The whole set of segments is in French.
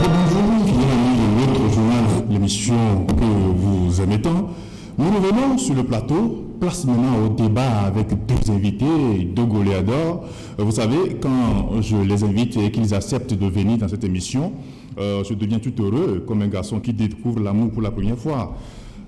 Bonjour, fidèles amis de notre journal, l'émission que vous aimez tant. Nous revenons sur le plateau. Place maintenant au débat avec deux invités, deux goléadors. Vous savez, quand je les invite et qu'ils acceptent de venir dans cette émission, je deviens tout heureux, comme un garçon qui découvre l'amour pour la première fois.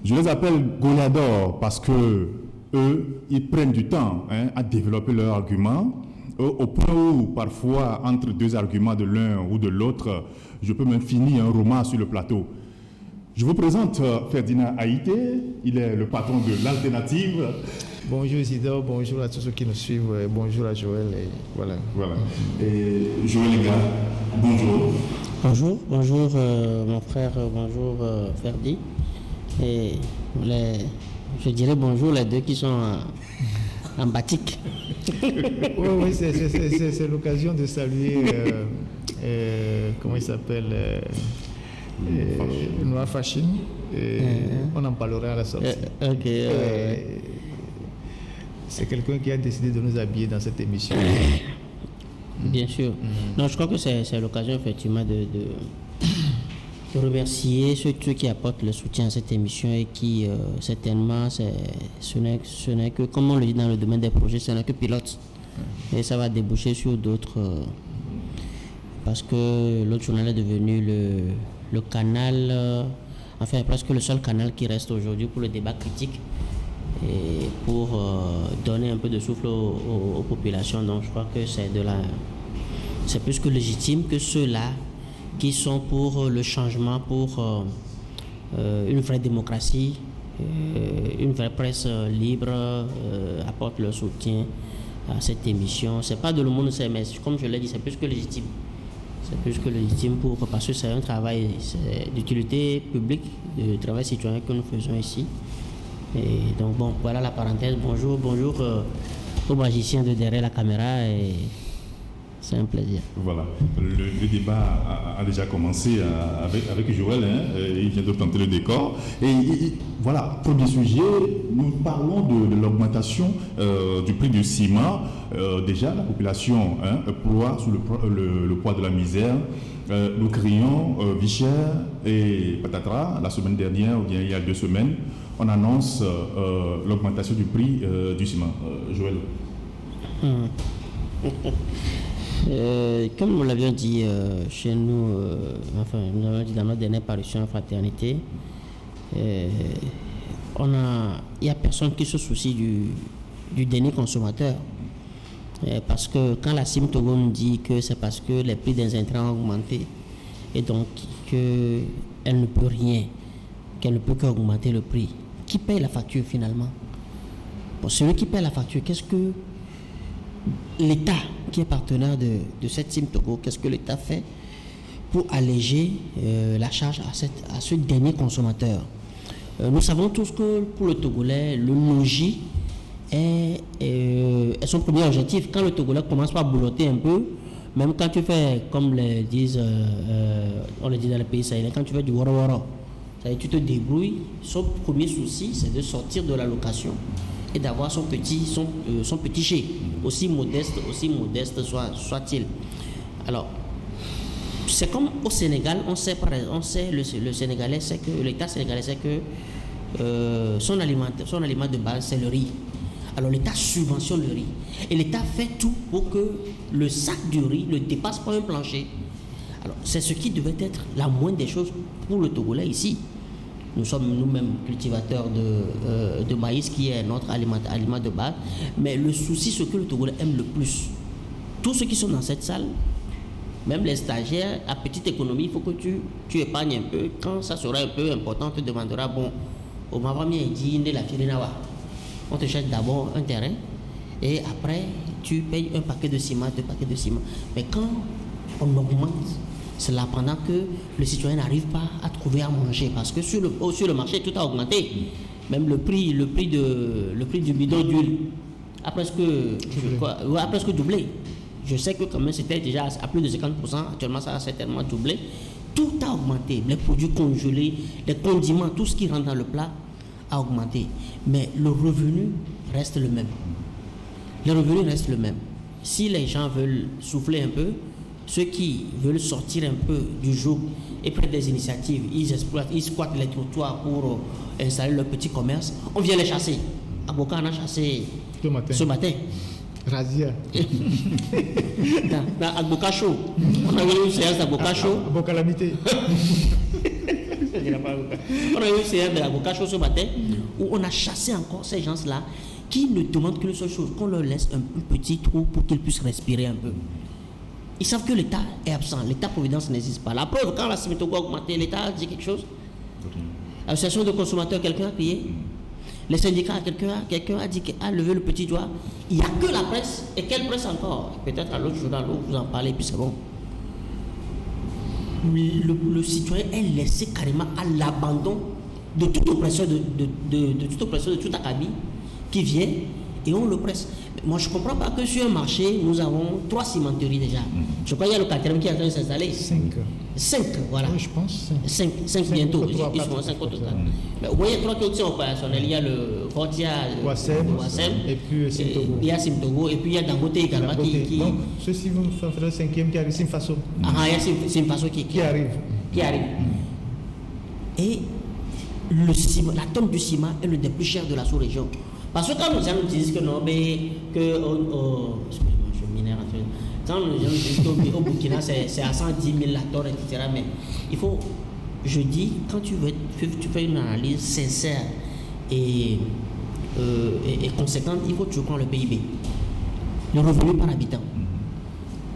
Je les appelle goléadors parce que eux, ils prennent du temps à développer leurs arguments, au point où parfois, entre deux arguments de l'un ou de l'autre, je peux même finir un roman sur le plateau. Je vous présente Ferdinand Haïté, il est le patron de l'Alternative. Bonjour Isidore, bonjour à tous ceux qui nous suivent, bonjour à Joël, et voilà. Et Joël les gars, bonjour. Bonjour mon frère, bonjour Ferdi. Et je dirais bonjour les deux qui sont en batik. Oui, c'est l'occasion de saluer, comment il s'appelle Noir Fachine. On en parlera à la sortie. C'est quelqu'un qui a décidé de nous habiller dans cette émission. Bien sûr. Non, je crois que c'est l'occasion effectivement de remercier ceux qui apportent le soutien à cette émission et qui certainement ce n'est que, comme on le dit dans le domaine des projets, ce n'est que pilote. Et ça va déboucher sur d'autres parce que l'autre journal est devenu le canal, enfin presque le seul canal qui reste aujourd'hui pour le débat critique et pour donner un peu de souffle aux populations. Donc je crois que c'est plus que légitime que ceux-là qui sont pour le changement, pour une vraie démocratie, une vraie presse libre, apportent leur soutien à cette émission. C'est pas de le monde, mais comme je l'ai dit, c'est plus que légitime. C'est plus que légitime parce que c'est un travail d'utilité publique, de travail citoyen que nous faisons ici. Et donc bon, voilà la parenthèse. Bonjour aux magiciens de derrière la caméra et c'est un plaisir. Voilà, le débat a déjà commencé avec Joël, il vient de planter le décor. Et voilà, premier sujet, nous parlons de l'augmentation du prix du ciment. Déjà, la population ploie sous le poids de la misère. Nous crions vie chère et patatras. La semaine dernière, ou bien il y a 2 semaines, on annonce l'augmentation du prix du ciment. Joël. Comme nous l'avions dit chez nous, nous l'avons dit dans notre dernière parution en fraternité, il n'y a personne qui se soucie du dernier consommateur. Parce que quand la CIM Togo nous dit que c'est parce que les prix des intrants ont augmenté et donc qu'elle ne peut rien, qu'elle ne peut qu'augmenter le prix, qui paye la facture finalement? Bon, celui qui paye la facture, qu'est-ce que l'État, qui est partenaire de cette CIM Togo, qu'est-ce que l'État fait pour alléger la charge à ce dernier consommateur? Nous savons tous que pour le Togolais, le logis est son premier objectif. Quand le Togolais commence par boulotter un peu, même quand tu fais, comme on le dit dans le pays sahéliens, quand tu fais du woro-woro, tu te débrouilles, son premier souci, c'est de sortir de la location et d'avoir son petit chai, aussi modeste soit-il. Alors, c'est comme au Sénégal, on sait le Sénégalais sait que l'État sénégalais sait que son aliment de base c'est le riz. Alors l'État subventionne le riz et l'État fait tout pour que le sac du riz ne dépasse pas un plancher. Alors c'est ce qui devait être la moindre des choses pour le Togolais ici. Nous sommes nous-mêmes cultivateurs de maïs qui est notre aliment de base. Mais le souci, ce que le Togolais aime le plus, tous ceux qui sont dans cette salle, même les stagiaires, à petite économie, il faut que tu épargnes un peu. Quand ça sera un peu important, on te demandera, bon, au Mavamia, il dit, la Firinawa. On te cherche d'abord un terrain et après, tu payes un paquet de ciment, 2 paquets de ciment. Mais quand on augmente, c'est là pendant que le citoyen n'arrive pas à trouver à manger parce que sur le marché tout a augmenté. Même le prix du bidon d'huile a presque doublé. Je sais que quand même c'était déjà à plus de 50%, actuellement ça a certainement doublé. Tout a augmenté, les produits congelés, les condiments, tout ce qui rentre dans le plat a augmenté. Mais le revenu reste le même. Si les gens veulent souffler un peu, ceux qui veulent sortir un peu du joug et prennent des initiatives, ils exploitent, ils squattent les trottoirs pour installer leur petit commerce, on vient les chasser. À Boka, on a chassé ce matin. Razia. Dans Agboka Show. On a eu une séance d'Agboka Show. Calamité. On a eu une séance d'Agboka Show ce matin où on a chassé encore ces gens-là qui ne demandent qu'une seule chose, qu'on leur laisse un petit trou pour qu'ils puissent respirer un peu. Ils savent que l'État est absent, l'État-providence n'existe pas. La preuve, quand la Simitogo a augmenté, l'État a dit quelque chose. L'association de consommateurs, quelqu'un a crié. Les syndicats, quelqu'un a dit qu'il a levé le petit doigt. Il n'y a que la presse. Et quelle presse encore? Peut-être à l'autre journal où vous en parlez, puis c'est bon. Le citoyen est laissé carrément à l'abandon de toute oppression, de toute oppression, de tout acabit qui vient et on le presse. Moi, je ne comprends pas que sur un marché, nous avons 3 cimenteries déjà. Je crois qu'il y a le 4e qui est en train de s'installer. 5, voilà. Oui, je pense. 5 bientôt. Ils sont 5 au total. Mais au moins, il y a 3 qui sont opérationnels. Il y a le Fortia, Wassem, et puis Simtogo. Il y a Simtogo, et puis il y a Dangote également qui... Donc, ceux-ci vont faire le 5e qui arrive, Simfaso. Ah, il y a Simfaso qui arrive. Et le ciment, la tonne du ciment est l'une des plus chères de la sous-région. Parce que quand nos gens nous disent que non, mais que excusez-moi, je minère en train. Quand nos gens nous disent qu'au Burkina c'est à 110 000 la tonne, etc. Mais il faut, je dis, quand tu fais une analyse sincère et conséquente, il faut que tu prends le PIB. Le revenu par habitant.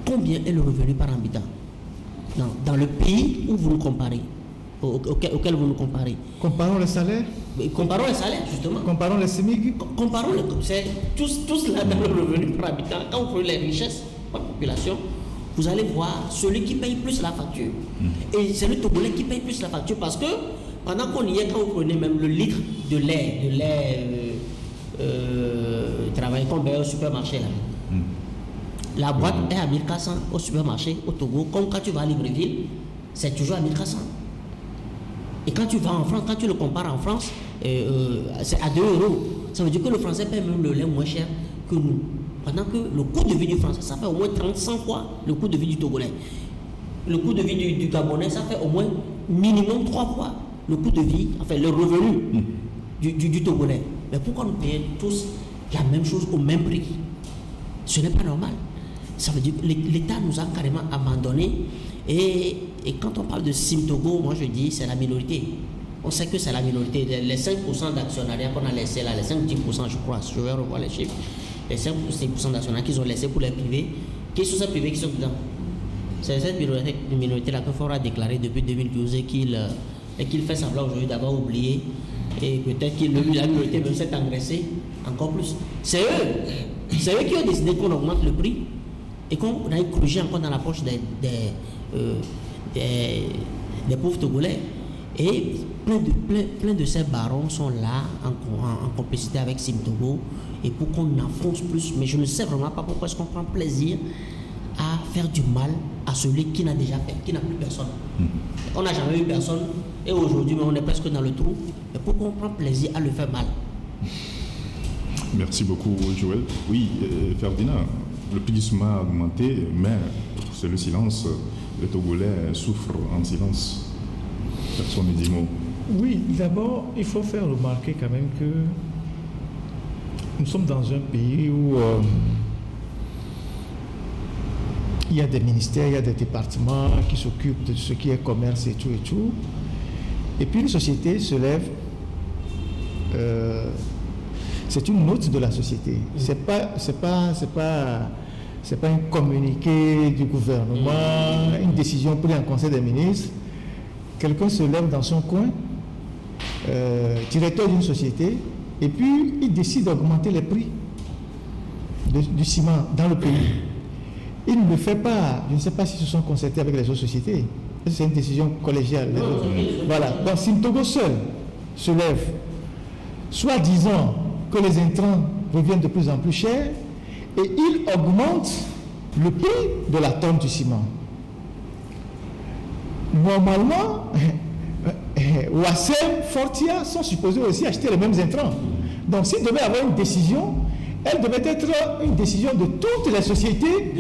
Combien est le revenu par habitant dans le pays où vous nous comparez, auquel vous nous comparez? Comparons les salaires. Comparons les salaires, justement. Comparons les SMIC. Comparons les... C'est tous là dans le revenu par habitant. Quand vous prenez les richesses par population, vous allez voir celui qui paye plus la facture. Et c'est le Togolais qui paye plus la facture parce que pendant qu'on y est, quand vous prenez même le litre de lait travail qu'on paye au supermarché là. La boîte est à 1400 au supermarché au Togo, comme quand tu vas à Libreville, c'est toujours à 1400. Et quand tu vas en France, quand tu le compares en France, c'est à 2 euros. Ça veut dire que le Français paie même le lait moins cher que nous. Pendant que le coût de vie du Français, ça fait au moins 30-100 fois le coût de vie du Togolais. Le coût de vie du Gabonais, ça fait au moins minimum 3 fois le coût de vie, enfin le revenu du Togolais. Mais pourquoi nous payons tous la même chose au même prix? Ce n'est pas normal. Ça veut dire que l'État nous a carrément abandonnés. Et quand on parle de Simtogo, moi je dis c'est la minorité. On sait que c'est la minorité. Les 5% d'actionnariat qu'on a laissé là, les 5-10% je crois, je vais revoir les chiffres, les 5% d'actionnariat qu'ils ont laissé pour les privés, qui sont ces privés qui sont dedans? C'est cette minorité-là que Ford a déclaré depuis 2012 et qu'il fait semblant aujourd'hui d'avoir oublié. Et peut-être que la minorité même s'est engraissée encore plus. C'est eux qui ont décidé qu'on augmente le prix et qu'on aille creuser encore dans la poche des pauvres Togolais. Et plein de ces barons sont là en complicité avec Simtogo et pour qu'on enfonce plus. Mais je ne sais vraiment pas pourquoi est-ce qu'on prend plaisir à faire du mal à celui qui n'a déjà fait, qui n'a plus personne. On n'a jamais eu personne et aujourd'hui on est presque dans le trou. Mais pourquoi on prend plaisir à le faire mal? Merci beaucoup Joël. Oui, Ferdinand, le prix du ciment a augmenté, mais c'est le silence. Les Togolais souffrent en silence. Personne ne dit mot. Oui, d'abord, il faut faire remarquer quand même que nous sommes dans un pays où il y a des ministères, il y a des départements qui s'occupent de ce qui est commerce et tout et tout. Et puis une société se lève. C'est une note de la société. C'est pas un communiqué du gouvernement, une décision prise en conseil des ministres. Quelqu'un se lève dans son coin, directeur d'une société, et puis il décide d'augmenter les prix du ciment dans le pays. Il ne le fait pas, je ne sais pas s'ils se sont concertés avec les autres sociétés. C'est une décision collégiale. Voilà. Donc Simtogo seul se lève, soit disant que les intrants reviennent de plus en plus chers, et il augmente le prix de la tonne du ciment. Normalement, Wassem, Fortia sont supposés aussi acheter les mêmes intrants. Donc s'il devait avoir une décision, elle devait être une décision de toutes les sociétés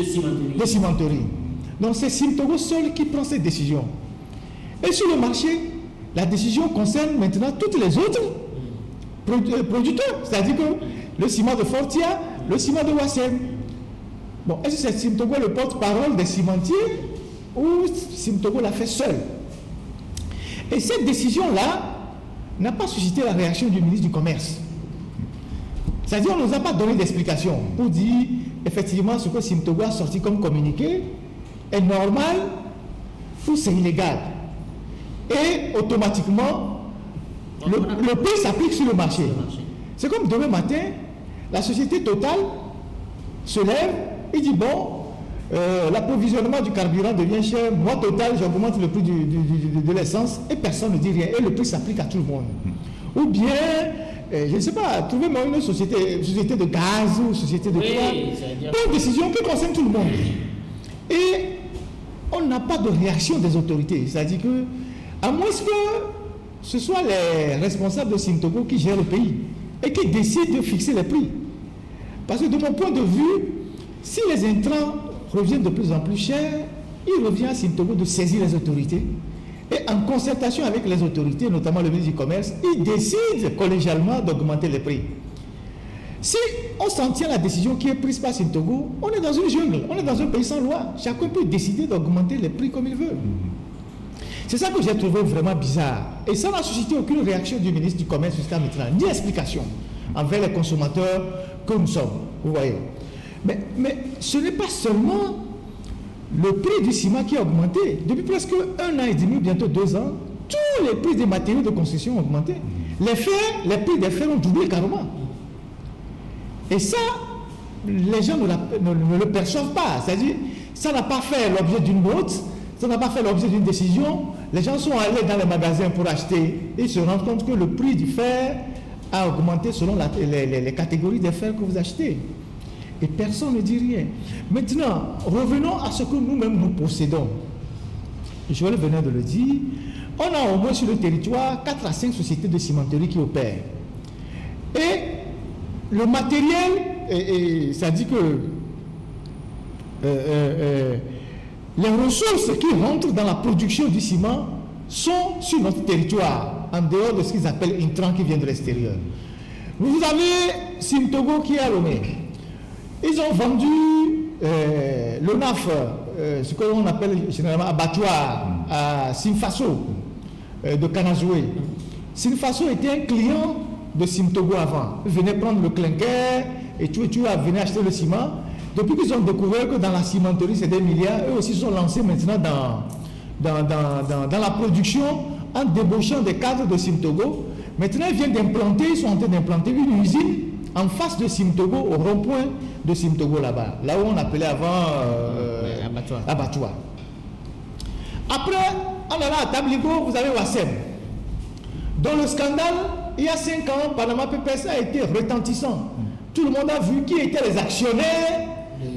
de cimenterie. Donc c'est Simtogo seul qui prend cette décision. Et sur le marché, la décision concerne maintenant toutes les autres producteurs. C'est-à-dire que le ciment de Fortia, le ciment de Wassem. Bon, est-ce que c'est Simtogo le porte-parole des cimentiers ou Simtogo l'a fait seul? Et cette décision-là n'a pas suscité la réaction du ministre du Commerce. C'est-à-dire qu'on ne nous a pas donné d'explication pour dire effectivement ce que Simtogo a sorti comme communiqué est normal ou c'est illégal. Et automatiquement, le prix s'applique sur le marché. C'est comme demain matin, la société Total se lève et dit bon, l'approvisionnement du carburant devient cher, moi Total j'augmente le prix de l'essence et personne ne dit rien et le prix s'applique à tout le monde. Ou bien, je ne sais pas, trouvez-moi une société de gaz ou société de quoi, une décision qui concerne tout le monde. Et on n'a pas de réaction des autorités, c'est-à-dire que à moins que ce soit les responsables de Simtogo qui gèrent le pays et qui décident de fixer les prix. Parce que de mon point de vue, si les intrants reviennent de plus en plus chers, il revient à Simtogo de saisir les autorités et en concertation avec les autorités, notamment le ministre du Commerce, il décide collégialement d'augmenter les prix. Si on s'en tient à la décision qui est prise par Simtogo, on est dans une jungle, on est dans un pays sans loi. Chacun peut décider d'augmenter les prix comme il veut. C'est ça que j'ai trouvé vraiment bizarre. Et ça n'a suscité aucune réaction du ministre du Commerce jusqu'à maintenant, ni explication envers les consommateurs que nous sommes. Vous voyez. Mais ce n'est pas seulement le prix du ciment qui a augmenté. Depuis presque 1 an et demi, bientôt 2 ans, tous les prix des matériaux de construction ont augmenté. Les prix des fers ont doublé carrément. Et ça, les gens ne le perçoivent pas. C'est-à-dire, ça n'a pas fait l'objet d'une note, ça n'a pas fait l'objet d'une décision. Les gens sont allés dans les magasins pour acheter et se rendent compte que le prix du fer a augmenté selon les catégories de fer que vous achetez. Et personne ne dit rien. Maintenant, revenons à ce que nous-mêmes nous possédons. Joël venait de le dire. On a au moins sur le territoire 4 à 5 sociétés de cimenterie qui opèrent. Et le matériel, ça dit que les ressources qui rentrent dans la production du ciment sont sur notre territoire, en dehors de ce qu'ils appellent intrants qui viennent de l'extérieur. Vous avez Simtogo qui est à Lomé. Ils ont vendu le NAF, ce qu'on appelle généralement abattoir, à Simfaso de Kanazoué. Simfaso était un client de Simtogo avant. Ils venaient prendre le clinker et tu venaient acheter le ciment. Depuis qu'ils ont découvert que dans la cimenterie c'est des milliards, eux aussi sont lancés maintenant dans la production en débauchant des cadres de Simtogo. Maintenant ils sont en train d'implanter une usine en face de Simtogo, au rond-point de Simtogo là-bas, là où on appelait avant abattoir. Après, en allant à Tabligo, vous avez Wassem. Dans le scandale, il y a 5 ans, Panama Papers a été retentissant. Tout le monde a vu qui étaient les actionnaires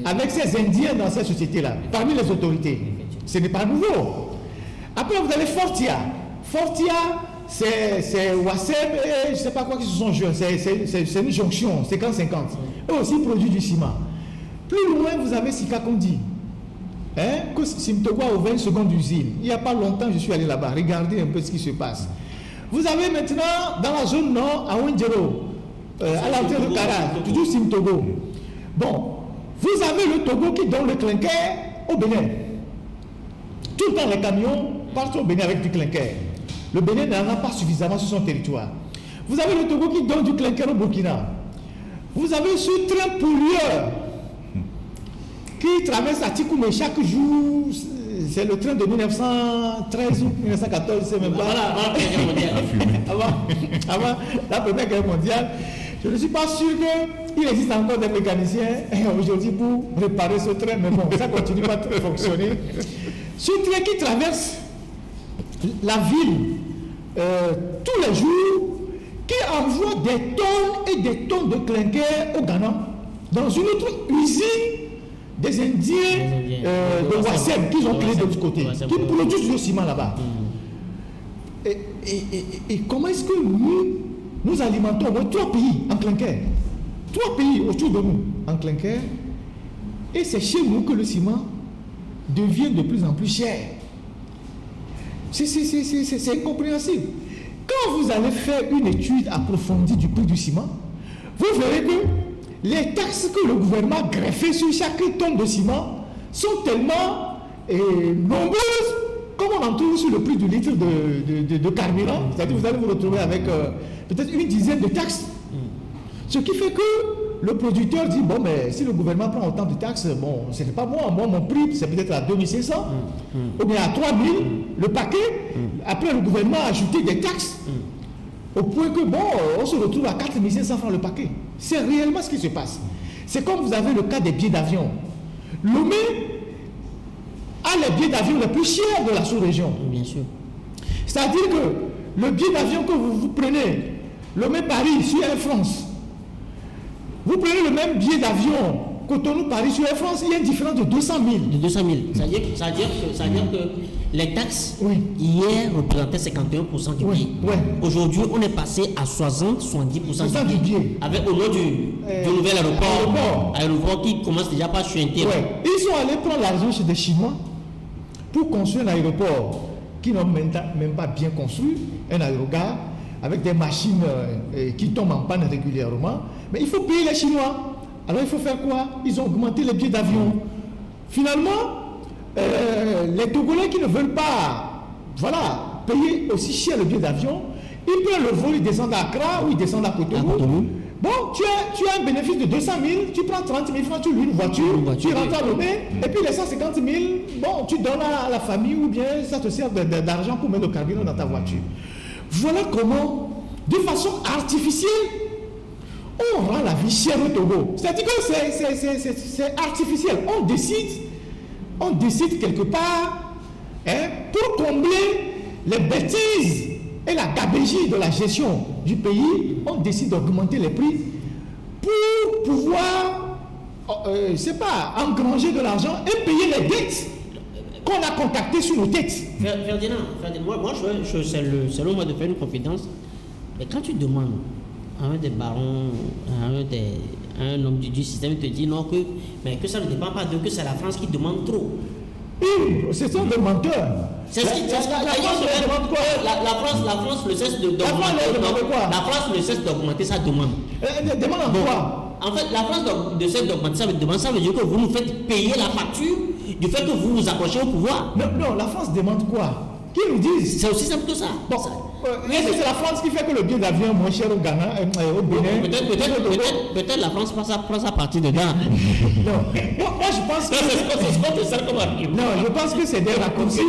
avec ces Indiens dans cette société-là, parmi les autorités. Ce n'est pas nouveau. Après, vous avez Fortia. Fortia, c'est Wassem et je ne sais pas quoi qui se sont joints. C'est une jonction, 50-50. Eux aussi produisent du ciment. Plus loin, vous avez Sika Kondi. Que Simtogo a ouvert une seconde usine. Il n'y a pas longtemps, je suis allé là-bas. Regardez un peu ce qui se passe. Vous avez maintenant, dans la zone nord, à Wendjero, à l'entrée de Kara, toujours Simtogo. Bon, vous avez le Togo qui donne le clinker au Bénin. Tout le temps, les camions partent au Bénin avec du clinker. Le Bénin n'en a pas suffisamment sur son territoire. Vous avez le Togo qui donne du clinker au Burkina. Vous avez ce train pollueur qui traverse Atikoumé chaque jour. C'est le train de 1913 ou 1914, je ne sais même pas. Avant la Première Guerre mondiale. Je ne suis pas sûr qu'il existe encore des mécaniciens aujourd'hui pour réparer ce train, mais bon, ça continue pas à fonctionner. Ce train qui traverse la ville tous les jours, qui envoie des tonnes et des tonnes de clinker au Ghana, dans une autre usine des Indiens de Wassem qu'ils ont créé de l'autre côté, qui produisent le ciment là-bas. Et comment est-ce que nous alimentons au moins 3 pays en clinker, 3 pays autour de nous en clinker, et c'est chez nous que le ciment deviennent de plus en plus chers. C'est incompréhensible. Quand vous allez faire une étude approfondie du prix du ciment, vous verrez que les taxes que le gouvernement a greffées sur chaque tonne de ciment sont tellement nombreuses comme on en trouve sur le prix du litre de carburant. C'est-à-dire que vous allez vous retrouver avec peut-être une dizaine de taxes. Ce qui fait que le producteur dit, bon, mais si le gouvernement prend autant de taxes, bon, ce n'est pas moi. Moi, mon prix, c'est peut-être à 2500 ou bien à 3000 le paquet. Après, le gouvernement a ajouté des taxes au point que, bon, on se retrouve à 4500 francs le paquet. C'est réellement ce qui se passe. C'est comme vous avez le cas des billets d'avion. Lomé a les billets d'avion les plus chers de la sous-région. Bien sûr. C'est-à-dire que le billet d'avion que vous prenez, Lomé-Paris sur Air France, vous prenez le même billet d'avion Cotonou-Paris sur Air France, il y a une différence de 200 000. De 200 000. C'est-à-dire que les taxes, oui, hier, représentaient 51% du billet. Oui. Aujourd'hui, on est passé à 60-70% du billet. Avec au nom du nouvel aéroport qui commence déjà par chuinter. Ouais. Ils sont allés prendre l'argent chez des Chinois pour construire un aéroport qui n'ont même pas bien construit, un aérogare avec des machines qui tombent en panne régulièrement. Mais il faut payer les Chinois. Alors il faut faire quoi? Ils ont augmenté les billets d'avion. Finalement, les Togolais qui ne veulent pas payer aussi cher le billet d'avion, ils prennent le vol, ils descendent à Accra ou ils descendent à Cotonou. Bon, tu as un bénéfice de 200 000, tu prends 30 000 francs, tu loues une voiture, tu rentres à Lomé, et puis les 150 000, bon, tu donnes à la famille ou bien ça te sert d'argent pour mettre le carburant dans ta voiture. Voilà comment, de façon artificielle, on rend la vie chère au Togo. C'est-à-dire que c'est artificiel. On décide quelque part pour combler les bêtises et la gabégie de la gestion du pays, on décide d'augmenter les prix pour pouvoir, engranger de l'argent et payer les dettes qu'on a contactées sur nos têtes. Ferdinand, moi, selon moi, de faire une confidence, mais quand tu demandes à un des barons, à un homme du système, il te dit non, que ça ne dépend pas d'eux, que c'est la France qui demande trop. Ce sont des menteurs. C'est ce qui la France ne cesse d'augmenter. La France ne cesse d'augmenter sa demande. Demande en quoi? En fait, la France ne cesse d'augmenter sa demande. Ça veut dire que vous nous faites payer la facture du fait que vous vous accrochez au pouvoir. Non, la France demande quoi? Qui nous disent? C'est aussi simple que ça. Bon, est-ce que c'est la France qui fait que le billet d'avion est moins cher au Ghana, au Bénin? Peut-être la France prend sa partie dedans. Non, moi je pense que je pense que c'est des raccourcis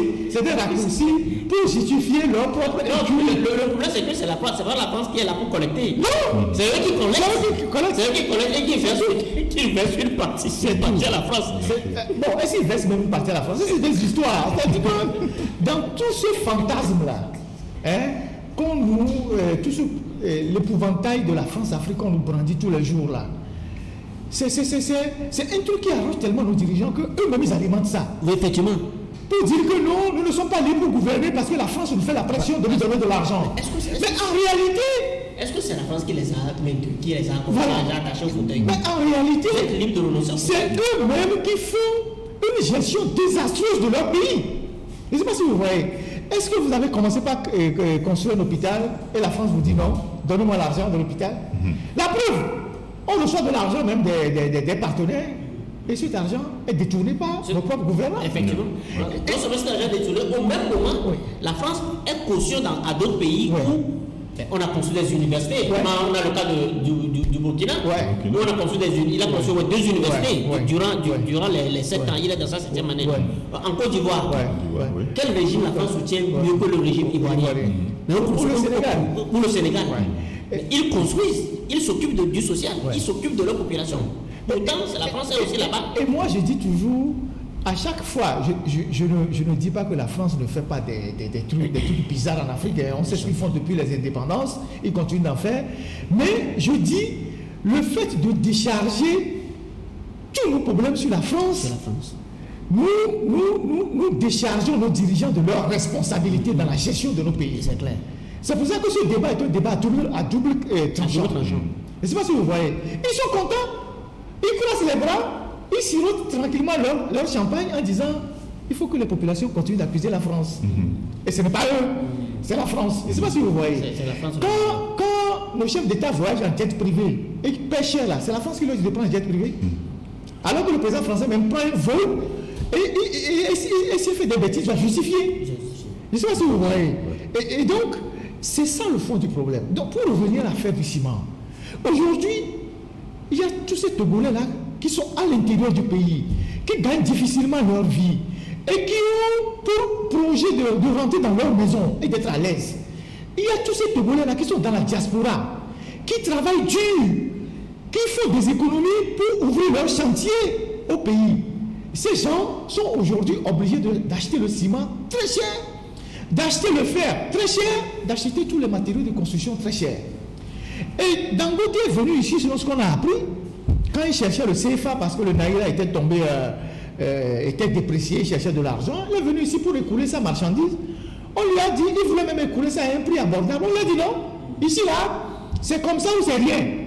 pour justifier leur propre. Le problème c'est que c'est pas la France qui est là pour collecter. Non, c'est eux qui collectent. C'est eux qui collectent et qui versent une partie à la France. Bon, est-ce qu'ils versent même une partie à la France? C'est des histoires. C'est-à-dire que dans tout ce fantasme-là, l'épouvantail de la France-Afrique qu'on nous brandit tous les jours là, c'est un truc qui arrange tellement nos dirigeants qu'eux-mêmes ils alimentent ça. Oui, effectivement. Pour dire que non, nous ne sommes pas libres de gouverner parce que la France nous fait la pression de nous donner de l'argent. Mais en réalité... Est-ce que c'est la France qui les a attachés au fauteuil? Mais en réalité, c'est eux-mêmes qui font une gestion désastreuse de leur pays. Je ne sais pas si vous voyez. Est-ce que vous avez commencé par construire un hôpital et la France vous dit non, donnez-moi l'argent de l'hôpital? La preuve, on reçoit de l'argent même des partenaires et cet argent est détourné par nos propres gouvernements. Effectivement. Non seulement cet argent est détourné, au même moment, la France est caution à d'autres pays où on a construit des universités. On a le cas du Burkina. Où on a construit il a construit 2 universités durant les 7 ans. Il est dans sa 7e année. En Côte d'Ivoire, quel régime la France soutient mieux que le régime ivoirien? Pour le Sénégal. Ils construisent, ils s'occupent du social, ils s'occupent de leur population. Pourtant, c'est la France est aussi là-bas. Et moi, je dis toujours, à chaque fois, je ne dis pas que la France ne fait pas des trucs bizarres en Afrique. On sait ce qu'ils font depuis les indépendances, ils continuent d'en faire. Mais je dis, le fait de décharger tous nos problèmes sur la France, nous déchargeons nos dirigeants de leurs responsabilités dans la gestion de nos pays. C'est clair. C'est pour ça que ce débat est un débat à double tranchant. Je ne sais pas si vous voyez. Ils sont contents, ils croisent les bras, ils sirotent tranquillement leur champagne en disant il faut que les populations continuent d'accuser la France. Et ce n'est pas eux, c'est la France. Je ne sais pas si vous voyez. C'est la France. Quand nos chefs d'État voyagent en jet privé et qu'ils paient cher là, c'est la France qui leur dit de prendre un jet privé. Alors que le président français même prend un vol et s'il fait des bêtises, il va justifier. Je ne sais pas si vous voyez. Et donc, c'est ça le fond du problème. Donc, pour revenir à l'affaire du ciment, aujourd'hui, il y a tous ces Togolais-là qui sont à l'intérieur du pays, qui gagnent difficilement leur vie et qui ont pour projet de rentrer dans leur maison et d'être à l'aise. Il y a tous ces Togolais-là qui sont dans la diaspora, qui travaillent dur, qui font des économies pour ouvrir leur chantier au pays. Ces gens sont aujourd'hui obligés d'acheter le ciment très cher, d'acheter le fer très cher, d'acheter tous les matériaux de construction très cher. Et Dangote est venu ici, selon ce qu'on a appris, quand il cherchait le CFA parce que le Naira était tombé, était déprécié, il cherchait de l'argent, il est venu ici pour écouler sa marchandise. On lui a dit, il voulait même écouler ça à un prix abordable. On lui a dit non, ici là, c'est comme ça ou c'est rien.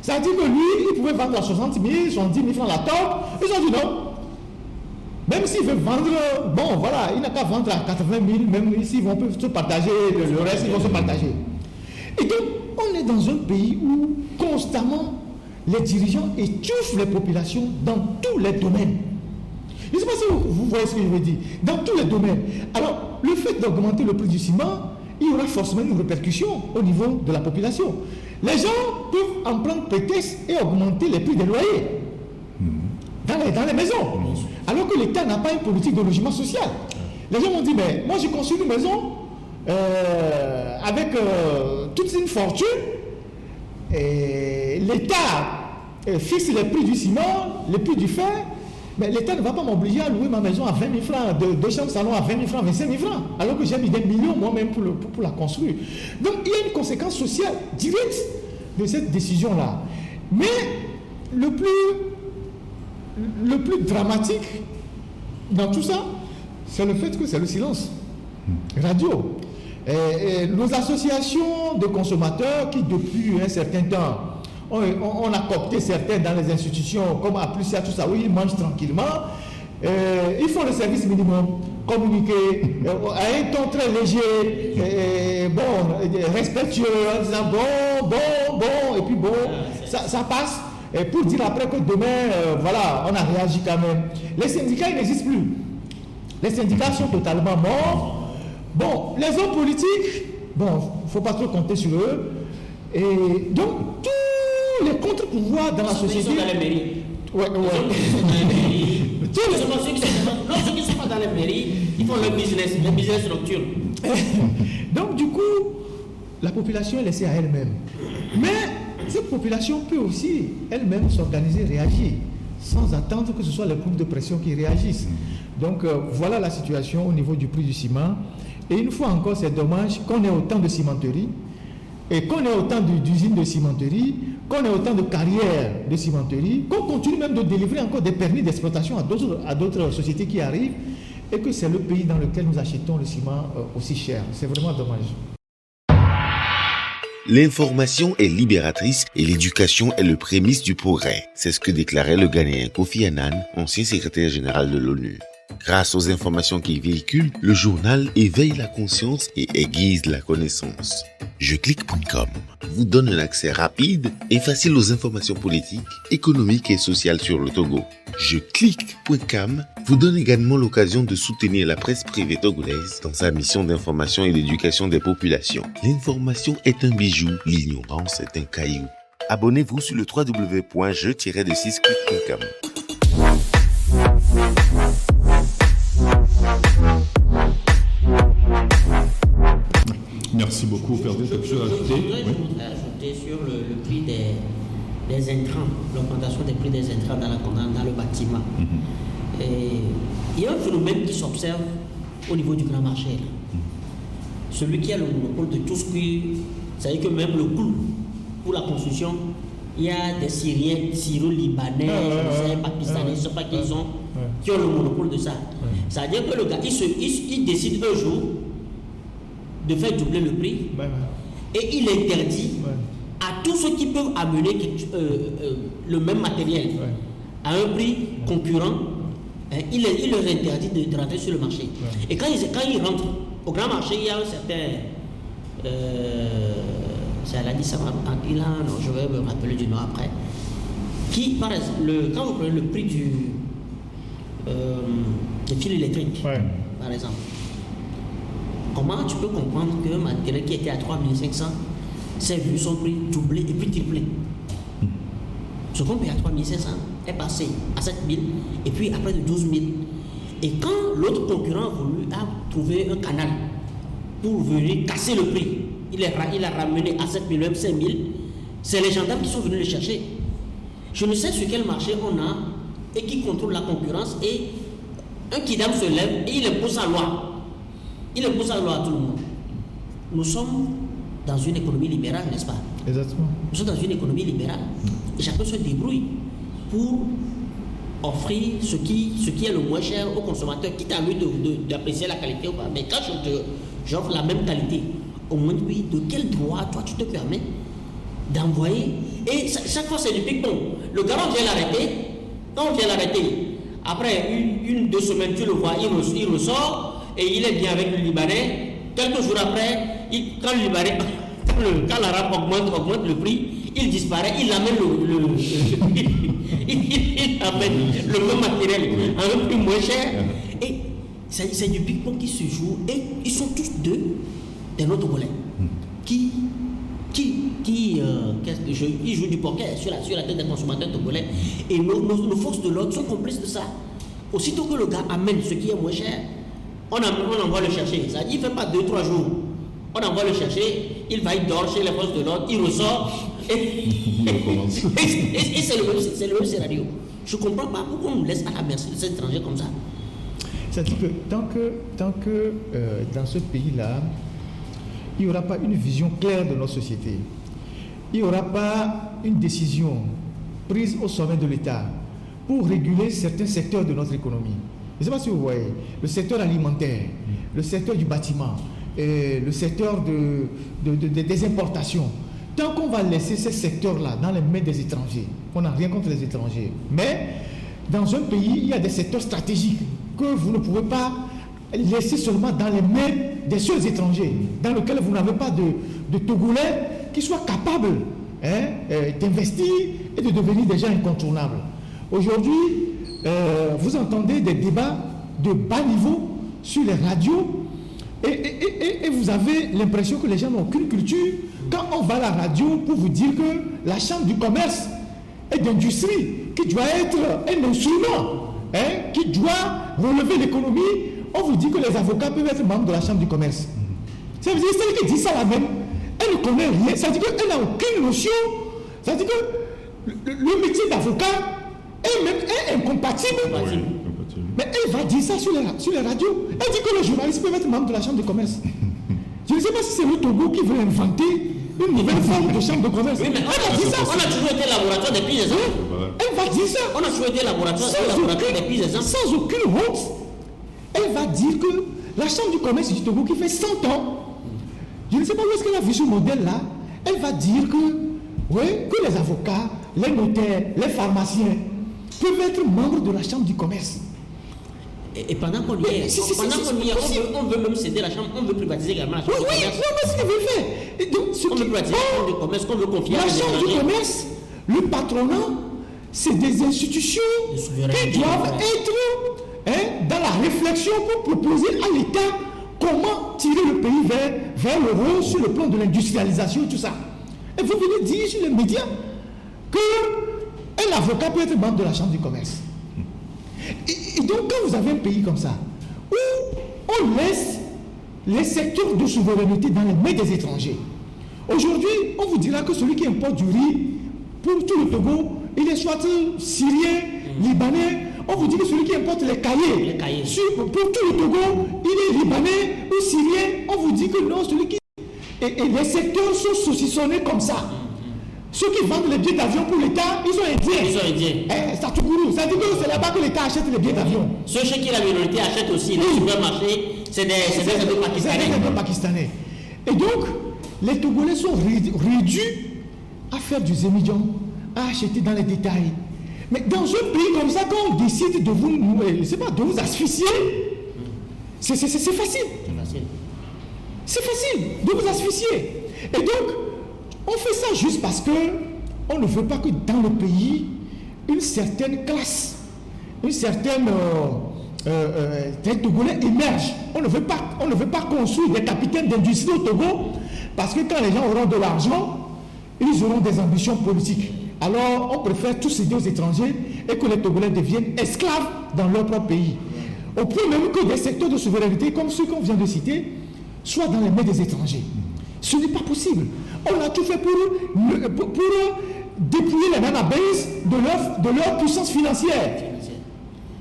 Ça veut dire que lui, il pouvait vendre à 60 000, 70 000 francs la tonne. Ils ont dit non. Même s'il veut vendre, bon voilà, il n'a qu'à vendre à 80 000, même ici, ils vont se partager, le reste, ils vont se partager. Et donc, on est dans un pays où, constamment, les dirigeants étouffent les populations dans tous les domaines. Je ne sais pas si vous voyez ce que je veux dire. Dans tous les domaines. Alors, le fait d'augmenter le prix du ciment, il y aura forcément une répercussion au niveau de la population. Les gens peuvent en prendre prétexte et augmenter les prix des loyers dans les maisons. Alors que l'État n'a pas une politique de logement social. Les gens m'ont dit, mais moi j'ai construit une maison avec toute une fortune. Et l'État fixe les prix du ciment, les prix du fer. Mais l'État ne va pas m'obliger à louer ma maison à 20 000 francs, deux chambres salon à 20 000 francs, 25 000 francs, alors que j'ai mis des millions moi-même pour la construire. Donc il y a une conséquence sociale directe de cette décision-là. Mais le plus dramatique dans tout ça, c'est le fait que c'est le silence radio. Et nos associations de consommateurs qui, depuis un certain temps, on a coopté certains dans les institutions, comme à Plusia, tout ça, où ils mangent tranquillement. Ils font le service minimum, communiquer à un ton très léger, respectueux, en disant bon, et puis bon, ça passe. Et pour dire après que demain, voilà, on a réagi quand même. Les syndicats, ils n'existent plus. Les syndicats sont totalement morts. Bon, les hommes politiques, bon, il ne faut pas trop compter sur eux. Et donc, tous les contre-pouvoirs dans la société. Ils sont dans les mairies. Ouais. Ceux qui ne sont pas dans les mairies, ils font le business nocturne. Donc, du coup, la population est laissée à elle-même. Mais cette population peut aussi elle-même s'organiser, réagir, sans attendre que ce soit les groupes de pression qui réagissent. Donc, voilà la situation au niveau du prix du ciment. Et une fois encore, c'est dommage qu'on ait autant de cimenteries et qu'on ait autant d'usines de cimenterie, qu'on ait autant de carrières de cimenterie, qu'on continue même de délivrer encore des permis d'exploitation à d'autres sociétés qui arrivent, et que c'est le pays dans lequel nous achetons le ciment aussi cher. C'est vraiment dommage. L'information est libératrice et l'éducation est le prémisse du progrès. C'est ce que déclarait le Ghanéen Kofi Annan, ancien secrétaire général de l'ONU. Grâce aux informations qu'il véhicule, le journal éveille la conscience et aiguise la connaissance. Jeclique.com vous donne un accès rapide et facile aux informations politiques, économiques et sociales sur le Togo. Jeclique.com vous donne également l'occasion de soutenir la presse privée togolaise dans sa mission d'information et d'éducation des populations. L'information est un bijou, l'ignorance est un caillou. Abonnez-vous sur le www.je-de6clic.com. Merci beaucoup, Perdé. Quelque chose à ajouter? Je voudrais ajouter sur le prix des intrants, l'augmentation des prix des intrants dans le bâtiment. Et il y a un phénomène qui s'observe au niveau du grand marché. Là. Celui qui a le monopole de tout ce qui... C'est-à-dire que même le coût pour la construction, il y a des Syriens, Syro-Libanais, Pakistanais, je ne sais pas qui ils sont, qui ont le monopole de ça. C'est-à-dire que le gars, il décide un jour de faire doubler le prix et il interdit à tous ceux qui peuvent amener le même matériel à un prix concurrent il leur interdit de rentrer sur le marché. Ouais. Et quand ils rentrent au grand marché, il y a un certain... c'est Aladi Samantila, non, je vais me rappeler du nom après. Qui, par exemple, quand vous prenez le prix des fils électriques, par exemple, comment tu peux comprendre que matériel qui était à 3500 s'est vu son prix doubler et puis tripler? Ce qu'on paye à 3500 est passé à 7000 et puis après de 12 000. Et quand l'autre concurrent a trouvé un canal pour venir casser le prix, il a ramené à 7 000, même 5 000, c'est les gendarmes qui sont venus le chercher. Je ne sais sur quel marché on a et qui contrôle la concurrence, et un kidam se lève et il impose sa loi. Il impose sa loi à tout le monde. Nous sommes dans une économie libérale, n'est-ce pas? Exactement. Nous sommes dans une économie libérale. Et chacun se débrouille pour offrir ce qui est le moins cher au consommateur, quitte à lui d'apprécier la qualité ou pas. Mais quand j'offre la même qualité, au moins, oui, de quel droit toi tu te permets d'envoyer? Et chaque fois c'est du ping-pong. Le garant vient l'arrêter. Quand on vient l'arrêter, après 1-2 semaines, tu le vois, il ressort et il est bien avec le Libanais. Quelques jours après, quand le Libanais, quand l'Arabe augmente le prix, il disparaît, il amène il amène le même matériel à un prix moins cher. Et c'est du ping-pong qui se joue. Et ils sont tous des Togolais qui jouent du poker sur la tête des consommateurs togolais. Et nos forces de l'ordre sont complices de ça. Aussitôt que le gars amène ce qui est moins cher, on envoie le chercher. Ça dit, il ne fait pas 2-3 jours. On envoie le chercher, il dort chez les forces de l'ordre, il ressort et c'est le même scénario. Je ne comprends pas pourquoi on nous laisse à la merci de ces étrangers comme ça. C'est-à-dire que tant que dans ce pays-là, il n'y aura pas une vision claire de notre société, il n'y aura pas une décision prise au sommet de l'État pour réguler certains secteurs de notre économie. Je ne sais pas si vous voyez, le secteur alimentaire, le secteur du bâtiment, le secteur des importations. Tant qu'on va laisser ces secteurs-là dans les mains des étrangers, on n'a rien contre les étrangers, mais dans un pays, il y a des secteurs stratégiques que vous ne pouvez pas laisser seulement dans les mains des seuls étrangers, dans lesquels vous n'avez pas de Togolais qui soient capables d'investir et de devenir des gens incontournables. Aujourd'hui, vous entendez des débats de bas niveau sur les radios et vous avez l'impression que les gens n'ont aucune culture quand on va à la radio pour vous dire que la chambre du commerce et d'industrie, qui doit être un instrument, qui doit relever l'économie, on vous dit que les avocats peuvent être membres de la chambre du commerce. Ça veut dire que celle qui dit ça là-même, elle ne connaît rien, ça veut dire qu'elle n'a aucune notion, ça veut dire que le métier d'avocat est incompatible. Oui. Mais elle va dire ça sur les radios. Elle dit que les journalistes peuvent être membres de la chambre de commerce. Je ne sais pas si c'est le Togo qui veut inventer une nouvelle forme de chambre de commerce. Oui, mais elle va dire ça. On a toujours été laboratoire depuis des ans. Elle va dire ça. On a toujours été laboratoire depuis des ans. Sans aucune honte. Elle va dire que la chambre du commerce du Togo qui fait 100 ans, je ne sais pas où est-ce qu'elle a vu ce modèle-là, elle va dire que les avocats, les notaires, les pharmaciens peuvent être membres de la chambre du commerce. Et pendant qu'on y est, on veut même céder la chambre, on veut privatiser également la chambre du commerce. Oui, c'est ce qu'il veut faire. Donc, on veut privatiser la chambre du commerce, qu'on veut confier à la chambre du commerce, le patronat, c'est des institutions qui doivent être dans la réflexion pour proposer à l'État comment tirer le pays vers l'euro sur le plan de l'industrialisation et tout ça. Et vous venez dire sur les médias qu'un avocat peut être membre de la chambre du commerce. Et donc, quand vous avez un pays comme ça, où on laisse les secteurs de souveraineté dans les mains des étrangers, aujourd'hui, on vous dira que celui qui importe du riz pour tout le Togo, il est soit syrien, libanais. On vous dit que celui qui importe les cahiers. Pour tout le Togo, il est libanais ou syrien. On vous dit que non, celui qui... Et les secteurs sont saucissonnés comme ça. Ceux qui vendent les billets d'avion pour l'État, ils sont indiens. C'est à Tougourou. Ça dit que c'est là-bas que l'État achète les billets d'avion. Ceux chez qui la minorité achète aussi les supermarchés, c'est des Pakistanais. Et donc, les Togolais sont réduits à faire du zémidjon, à acheter dans les détails. Mais dans un pays comme ça, quand on décide de vous, de vous asphyxier, c'est facile. C'est facile. C'est facile de vous asphyxier. Et donc, on fait ça juste parce que on ne veut pas que dans le pays, une certaine classe, une certaine des Togolais émergent. On ne veut pas construire des capitaines d'industrie au Togo, parce que quand les gens auront de l'argent, ils auront des ambitions politiques. Alors, on préfère tous céder aux étrangers et que les Togolais deviennent esclaves dans leur propre pays. Au point même que des secteurs de souveraineté, comme ceux qu'on vient de citer, soient dans les mains des étrangers. Ce n'est pas possible. On a tout fait pour dépouiller les Nanabés de leur puissance financière,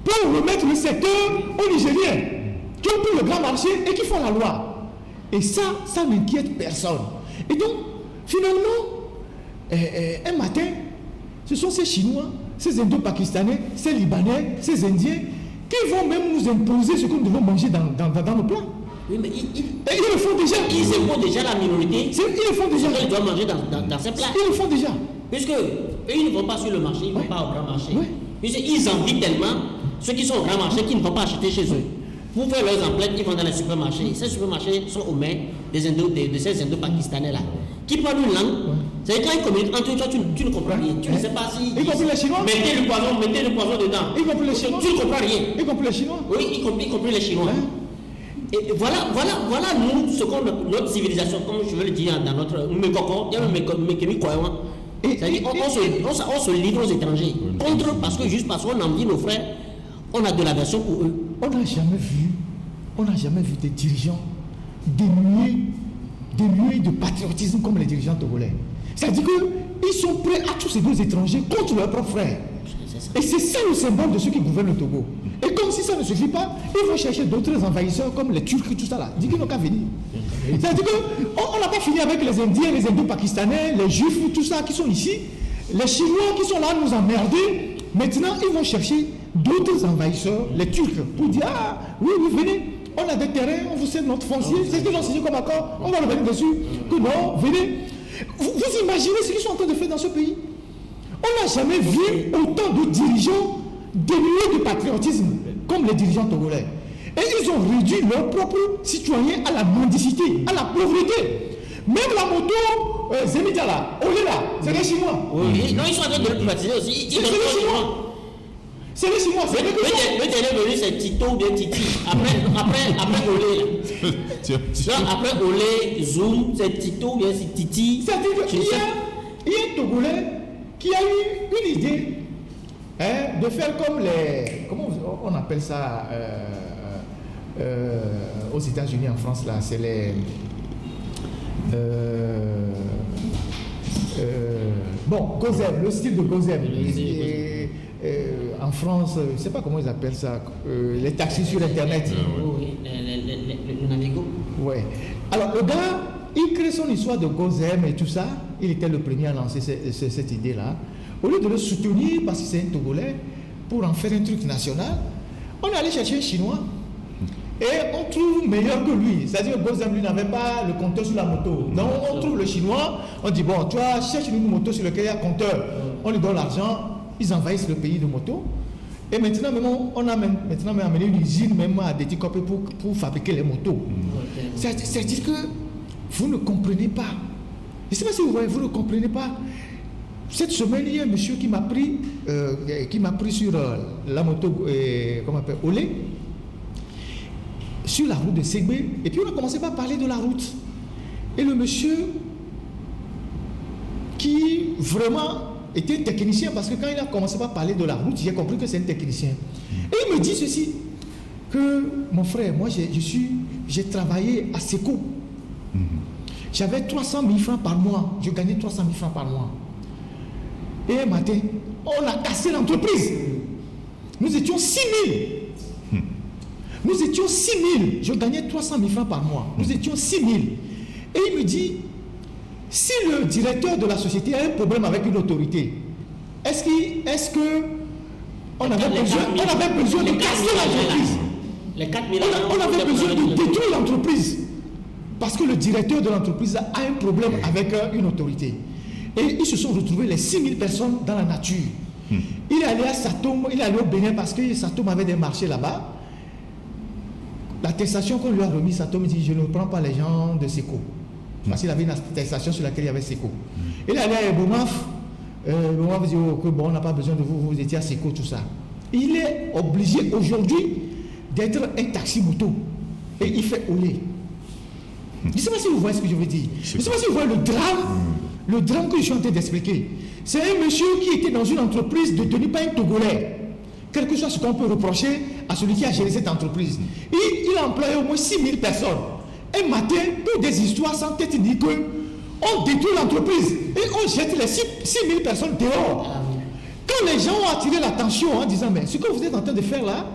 pour remettre le secteur aux Nigériens, qui ont pris le grand marché et qui font la loi. Et ça n'inquiète personne. Et donc, finalement, un matin, ce sont ces Chinois, ces Indo-Pakistanais, ces Libanais, ces Indiens, qui vont même nous imposer ce que nous devons manger dans nos plats. Oui, mais ils le font déjà. Ils imposent déjà la minorité. Ils le font déjà. Ils doivent manger dans ces plats. Ils le font déjà. Puisque eux, ils ne vont pas sur le marché, ils ne vont pas au grand marché. Oui. Puisqu'ils envient tellement ceux qui sont au grand marché qu'ils ne vont pas acheter chez eux. Pour faire leurs emplettes, ils vont dans les supermarchés. Ces supermarchés sont aux mains de ces Indo-Pakistanais-là. Qui parlent une langue, c'est quand ils communiquent entre eux, toi, tu ne comprends rien. Tu ne sais pas si. Y compris les Chinois. Mettez le poison dedans. Y compris les Chinois. Tu ne comprends rien. Y compris les Chinois. Oui, y compris les Chinois. Et voilà nous, ce qu'on notre civilisation, comme je veux le dire dans notre Mekoko, il y a le Mekemi Koyawan. C'est-à-dire on se livre aux étrangers. Parce qu'on envie nos frères, on a de l'aversion pour eux. On n'a jamais vu des dirigeants dénués de patriotisme comme les dirigeants togolais. C'est-à-dire qu'ils sont prêts à tous ces deux étrangers contre leurs propres frères. Et c'est ça le symbole de ceux qui gouvernent le Togo. Et comme si ça ne suffit pas, ils vont chercher d'autres envahisseurs comme les Turcs et tout ça là. Ils disent qu'ils n'ont qu'à venir. C'est-à-dire qu'on n'a pas fini avec les Indiens, les Indo-Pakistanais, les Juifs, tout ça qui sont ici. Les Chinois qui sont là nous emmerder. Maintenant, ils vont chercher d'autres envahisseurs, les Turcs, pour dire ah oui, venez, on a des terrains, on vous cède notre foncier, c'est ce qu'ils ont signé comme accord, on va revenir dessus. Que non, venez. Vous imaginez ce qu'ils sont en train de faire dans ce pays? On n'a jamais vu autant de dirigeants dénués de patriotisme comme les dirigeants togolais. Et ils ont réduit leurs propres citoyens à la mendicité, à la pauvreté. Même la moto Zemidjala, Olela, c'est les Chinois. Oui. Non, ils sont en train de le privatiser aussi. C'est les Chinois. C'est les Chinois. Le dernier venu, c'est Tito ou bien Titi. Après Olé. Non, après Olé, Zoom, c'est Tito ou bien c'est Titi. C'est-à-dire qu'il y a un Togolais qui a eu une idée de faire comme les... Comment on appelle ça aux États-Unis, en France, là, c'est les... Gozem, le style de Gozem. En France, je ne sais pas comment ils appellent ça, les taxis sur Internet. Oui, le Navigo. Ouais. Alors, le gars, il crée son histoire de Gozem et tout ça. Il était le premier à lancer cette idée-là. Au lieu de le soutenir, parce que c'est un Togolais, pour en faire un truc national, on est allé chercher un Chinois. Et on trouve meilleur que lui. C'est-à-dire que Gozem, lui, n'avait pas le compteur sur la moto. Donc, on trouve le Chinois, on dit, bon, toi, cherche une moto sur laquelle il y a compteur. On lui donne l'argent, ils envahissent le pays de moto. Et maintenant, on a même amené une usine même à Déticopé pour fabriquer les motos. C'est-à-dire que vous ne comprenez pas. Je ne sais pas si vous voyez, vous ne comprenez pas. Cette semaine, il y a un monsieur qui m'a pris sur la moto, comment on appelle, Olé, sur la route de Ségbé. Et puis on a commencé par parler de la route. Et le monsieur, qui vraiment était technicien, parce que quand il a commencé par parler de la route, j'ai compris que c'est un technicien. Et il me dit ceci, que mon frère, moi j'ai travaillé à Seco. J'avais 300 000 francs par mois. Je gagnais 300 000 francs par mois. Et un matin, on a cassé l'entreprise. Nous étions 6 000. Nous étions 6 000. Je gagnais 300 000 francs par mois. Nous étions 6 000. Et il me dit, si le directeur de la société a un problème avec une autorité, est-ce que on avait besoin de casser l'entreprise? On avait besoin de détruire l'entreprise. Parce que le directeur de l'entreprise a un problème avec une autorité. Et ils se sont retrouvés, les 6 000 personnes, dans la nature. Il est allé à Satom, il est allé au Bénin parce que Satom avait des marchés là-bas. L'attestation qu'on lui a remise, Satom dit je ne prends pas les gens de Seco. Parce qu'il avait une attestation sur laquelle il y avait Seco. Il est allé à Ebomaf. Ebomaf dit que bon, on n'a pas besoin de vous, vous étiez à Seco, tout ça. Il est obligé aujourd'hui d'être un taxi-moto. Et il fait olé. Je ne sais pas si vous voyez ce que je veux dire. Je ne sais pas si vous voyez le drame que je suis en train d'expliquer. C'est un monsieur qui était dans une entreprise de tenue par un Togolais. Quel que soit ce qu'on peut reprocher à celui qui a géré cette entreprise. Il a employé au moins 6000 personnes. Un matin, pour des histoires sans tête ni queue, on détruit l'entreprise et on jette les 6000 personnes dehors. Quand les gens ont attiré l'attention en disant mais ce que vous êtes en train de faire là,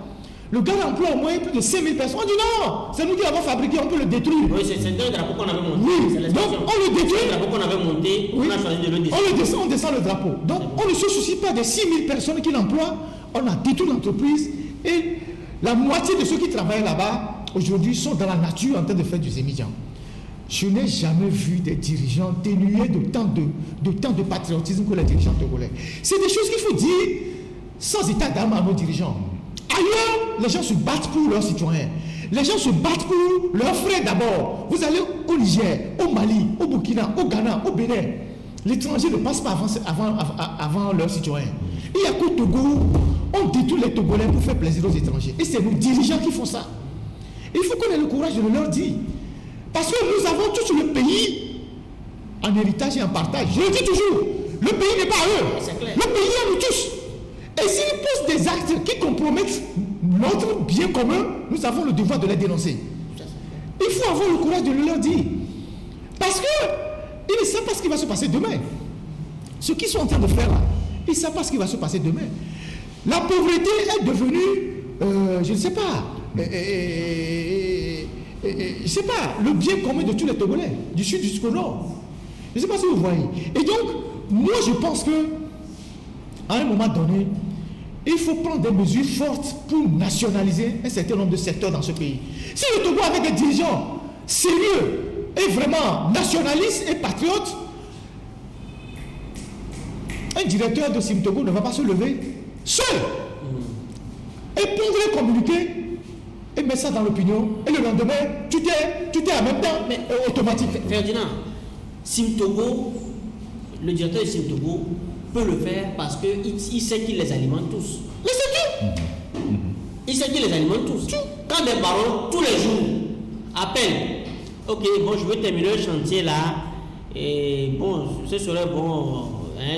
le gars emploie au moins plus de 5000 personnes. On dit non, c'est nous qui l'avons fabriqué, on peut le détruire. Oui, c'est un drapeau qu'on avait monté. Oui, donc on le détruit. C'est un drapeau qu'on avait monté, oui. On a choisi de le descendre. On descend le drapeau. Donc on ne se soucie pas des 6000 personnes qu'il emploie. On a détruit l'entreprise et la moitié de ceux qui travaillent là-bas aujourd'hui sont dans la nature en train de faire du zémidjan. Je n'ai jamais vu des dirigeants dénués de tant de patriotisme que les dirigeants togolais. C'est des choses qu'il faut dire sans état d'âme à nos dirigeants. Ailleurs, les gens se battent pour leurs citoyens. Les gens se battent pour leurs frères d'abord. Vous allez au Niger, au Mali, au Burkina, au Ghana, au Bénin. L'étranger ne passe pas avant leurs citoyens. Il n'y a qu'au Togo, on détruit les Togolais pour faire plaisir aux étrangers. Et c'est nos dirigeants qui font ça. Et il faut qu'on ait le courage de le leur dire. Parce que nous avons tous le pays en héritage et en partage. Je le dis toujours, le pays n'est pas à eux. Le pays est à nous tous. Et s'ils posent des actes qui compromettent notre bien commun, nous avons le devoir de les dénoncer. Il faut avoir le courage de le leur dire. Parce qu'ils ne savent pas ce qui va se passer demain. Ce qu'ils sont en train de faire là, ils ne savent pas ce qui va se passer demain. La pauvreté est devenue, je ne sais pas, le bien commun de tous les Togolais, du sud jusqu'au nord. Je ne sais pas si vous voyez. Et donc, moi je pense que, à un moment donné, il faut prendre des mesures fortes pour nationaliser un certain nombre de secteurs dans ce pays. Si le Togo avait des dirigeants sérieux et vraiment nationalistes et patriotes, un directeur de Sim Togo ne va pas se lever seul et prendre un communiqué et mettre ça dans l'opinion et le lendemain, tout est en même temps, mais automatique. Ferdinand, Sim Togo, le directeur de Sim Togo peut le faire parce qu'il sait qu'il les alimente tous. Mais c'est tout. Il sait qu'il les alimente tous. Quand des barons, tous les jours, appellent, ok, bon, je veux terminer le chantier là, et bon, ce serait bon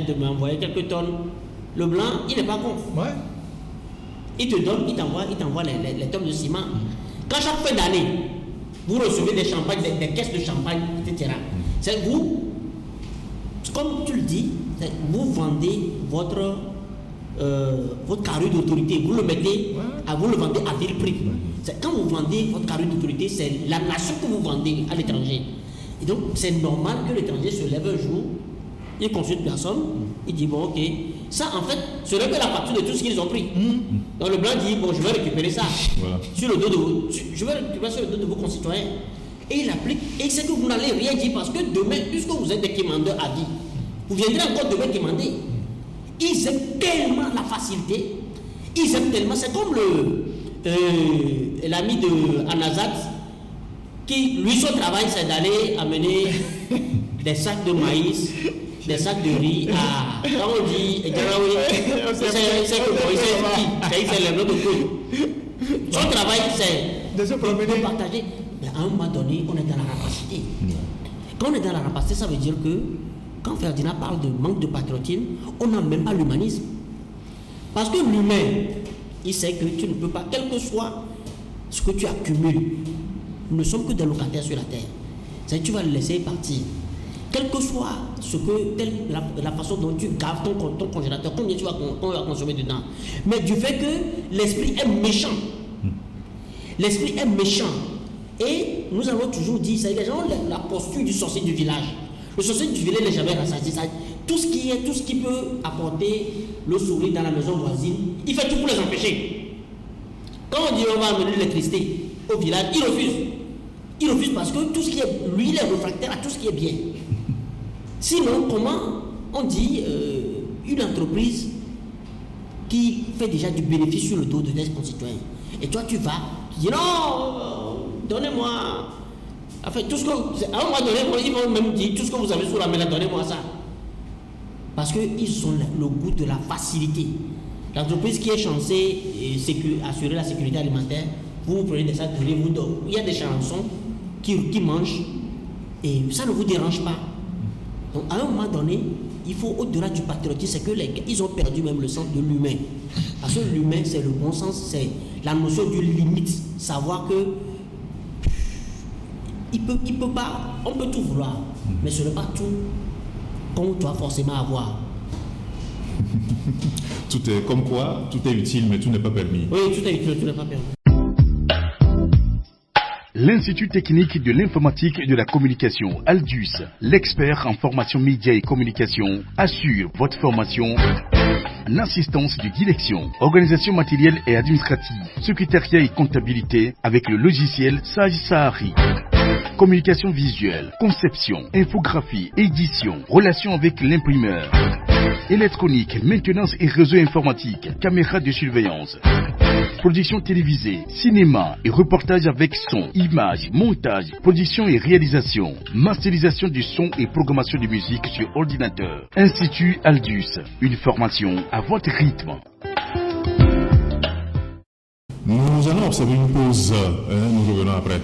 de m'envoyer quelques tonnes. Le blanc, il n'est pas con. Ouais. Il te donne, il t'envoie les tonnes de ciment. Quand chaque fin d'année, vous recevez des champagnes, des caisses de champagne, etc. C'est vous, comme tu le dis, vous vendez votre carré d'autorité, vous le mettez, vous le vendez à vil prix. Quand vous vendez votre carré d'autorité, c'est la nation que vous vendez à l'étranger. Et donc, c'est normal que l'étranger se lève un jour, il consulte personne, il dit bon, ok, ça en fait, ce n'est que la facture de tout ce qu'ils ont pris. Donc le blanc dit bon, je vais récupérer ça sur le dos de vous, je vais récupérer sur le dos de vos concitoyens. Et il applique, et il sait que vous n'allez rien dire parce que demain, puisque vous êtes des quémandeurs à vie, vous viendrez encore demain quémander. Ils aiment tellement la facilité, ils aiment tellement, c'est comme l'ami de Anazat, qui, lui, son travail, c'est d'aller amener des sacs de maïs, des sacs de riz à, quand on dit, c'est le nom de tout. Son travail, c'est de se promener, de partager. Mais à un moment donné, on est dans la rapacité. Quand on est dans la rapacité, ça veut dire que quand Ferdinand parle de manque de patriotisme, on n'a même pas l'humanisme. Parce que l'humain, il sait que tu ne peux pas, quel que soit ce que tu accumules, nous ne sommes que des locataires sur la terre. C'est-à-dire que tu vas le laisser partir. Quel que soit ce que, la façon dont tu gaves ton congélateur, combien tu vas consommer dedans. Mais du fait que l'esprit est méchant. L'esprit est méchant. Et nous avons toujours dit, c'est les gens la posture du sorcier du village. Le sorcier du village n'est jamais rassasié. Tout ce qui peut apporter le sourire dans la maison voisine, il fait tout pour les empêcher. Quand on dit on va amener l'électricité au village, il refuse. Il refuse parce que tout ce qui est, lui, il est réfractaire à tout ce qui est bien. Sinon, comment on dit une entreprise qui fait déjà du bénéfice sur le dos de tes concitoyens. Et toi, tu vas, tu dis non, donnez-moi. Enfin, tout ce que. À un moment donné, ils vont même dire tout ce que vous avez sous la main, donnez-moi ça. Parce qu'ils ont le goût de la facilité. L'entreprise qui est censée assurer la sécurité alimentaire, vous prenez des sacs de riz, il y a des charançons qui mangent et ça ne vous dérange pas. Donc à un moment donné, il faut au-delà du patriotisme, c'est que ils ont perdu même le sens de l'humain. Parce que l'humain, c'est le bon sens, c'est la notion du limite. Savoir que il peut pas, on peut tout vouloir, mais ce n'est pas tout qu'on doit forcément avoir. Tout est comme quoi, tout est utile, mais tout n'est pas permis. Oui, tout est utile, tout n'est pas permis. L'Institut technique de l'informatique et de la communication, Aldus, l'expert en formation médias et communication, assure votre formation en assistance de direction, organisation matérielle et administrative, secrétariat et comptabilité avec le logiciel Sage Sahari. Communication visuelle, conception, infographie, édition, relations avec l'imprimeur, électronique, maintenance et réseau informatique, caméra de surveillance, production télévisée, cinéma et reportage avec son, images, montage, production et réalisation, masterisation du son et programmation de musique sur ordinateur. Institut Aldus, une formation à votre rythme. Nous allons observer une pause, nous revenons après.